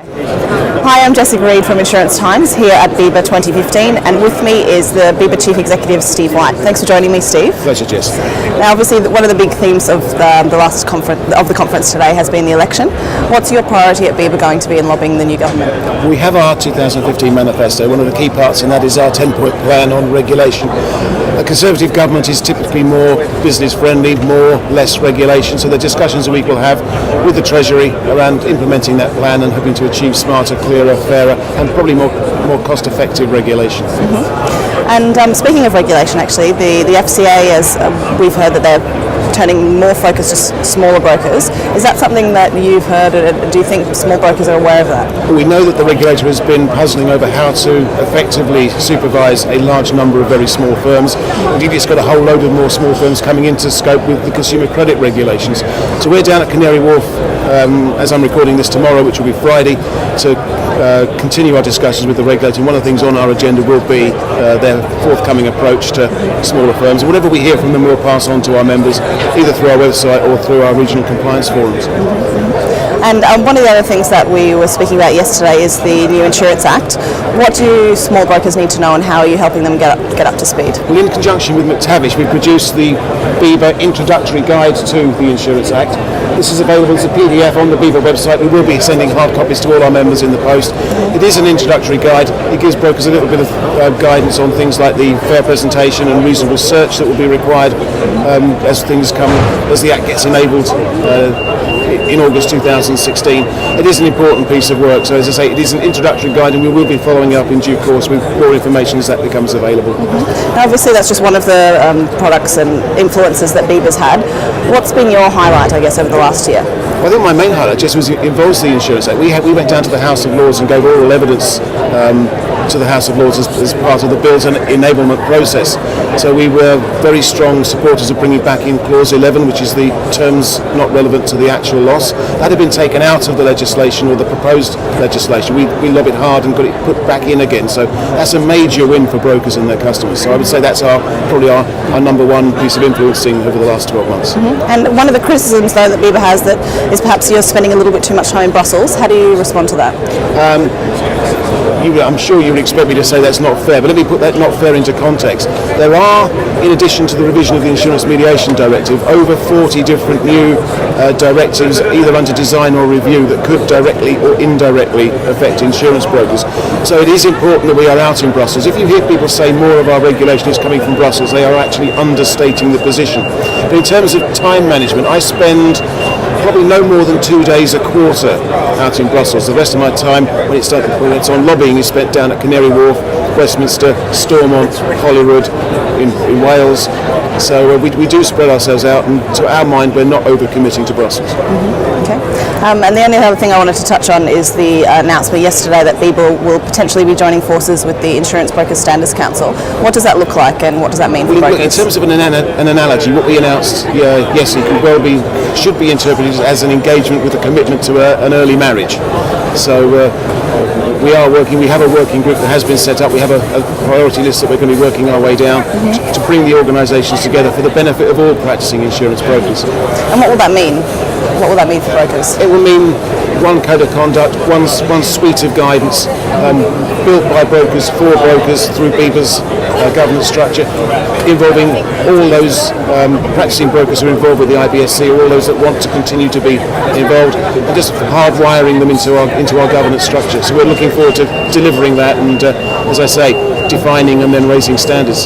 Hi, I'm Jessica Reid from Insurance Times here at Biba 2015, and with me is the Biba Chief Executive, Steve White. Thanks for joining me, Steve. Pleasure, Jess. Now, obviously, one of the big themes of the conference today has been the election. What's your priority at Biba going to be in lobbying the new government? We have our 2015 manifesto. One of the key parts in that is our 10-point plan on regulation. A Conservative government is typically more business-friendly, less regulation, so the discussions that we will have with the Treasury around implementing that plan and hoping to achieve smarter, clearer, fairer and probably more cost-effective regulation. And speaking of regulation, actually, the FCA, as we've heard that they're turning more focus to smaller brokers. Is that something that you've heard? Do you think small brokers are aware of that? We know that the regulator has been puzzling over how to effectively supervise a large number of very small firms. Indeed, it's got a whole load of more small firms coming into scope with the consumer credit regulations. So we're down at Canary Wharf as I'm recording this tomorrow, which will be Friday, to continue our discussions with the regulator. And one of the things on our agenda will be their forthcoming approach to smaller firms. And whatever we hear from them, we'll pass on to our members, either through our website or through our regional compliance forums. And one of the other things that we were speaking about yesterday is the new Insurance Act. What do small brokers need to know, and how are you helping them get up to speed? Well, in conjunction with McTavish, we've produced the Biba Introductory Guide to the Insurance Act. This is available as a PDF on the Biba website. We will be sending hard copies to all our members in the post. It is an introductory guide. It gives brokers a little bit of guidance on things like the fair presentation and reasonable search that will be required as the Act gets enabled in August 2016. It is an important piece of work, so as I say, it is an introductory guide, and we will be following up in due course with more information as that becomes available. Now, obviously, that's just one of the products and influences that Biba's had. What's been your highlight, I guess, over the last year? Well, I think my main highlight just involves the Insurance Act. We went down to the House of Lords and gave oral evidence to the House of Lords as part of the bill's enablement process. So we were very strong supporters of bringing back in Clause 11, which is the terms not relevant to the actual loss. That had been taken out of the legislation, or the proposed legislation. We lobbied hard and got it put back in again. So that's a major win for brokers and their customers. So I would say that's probably our number one piece of influencing over the last 12 months. And one of the criticisms, though, that Biba has that is perhaps you're spending a little bit too much time in Brussels. How do you respond to that? I'm sure you would expect me to say that's not fair, but let me put that not fair into context. There are, in addition to the revision of the Insurance Mediation Directive, over 40 different new directives, either under design or review, that could directly or indirectly affect insurance brokers. So it is important that we are out in Brussels. If you hear people say more of our regulation is coming from Brussels, they are actually understating the position. But in terms of time management, I spend probably no more than 2 days a quarter out in Brussels. The rest of my time, when it's on lobbying, is spent down at Canary Wharf, Westminster, Stormont, Holyrood, in Wales. So we do spread ourselves out, and to our mind, we're not overcommitting to Brussels. Okay. And the only other thing I wanted to touch on is the announcement yesterday that Biba will potentially be joining forces with the Insurance Brokers Standards Council. What does that look like, and what does that mean for brokers? In terms of an analogy, what we announced, yes, it should be interpreted as an engagement with a commitment to an early marriage. So we have a working group that has been set up. We have a priority list that we're going to be working our way down to bring the organisations together for the benefit of all practising insurance brokers. And what will that mean? What will that mean for brokers? It will mean one code of conduct, one suite of guidance built by brokers for brokers through Biba's governance structure, involving all those practising brokers who are involved with the IBSC, or all those that want to continue to be involved, and just hardwiring them into our governance structure. So we're looking forward to delivering that, and as I say, defining and then raising standards.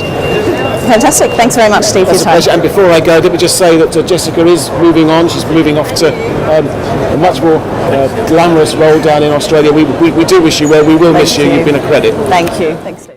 Fantastic. Thanks very much, Steve, for your time. And before I go, let me just say that Jessica is moving on. She's moving off to a much more glamorous role down in Australia. We do wish you well. We will miss you. You've been a credit. Thank you. Thanks, Steve.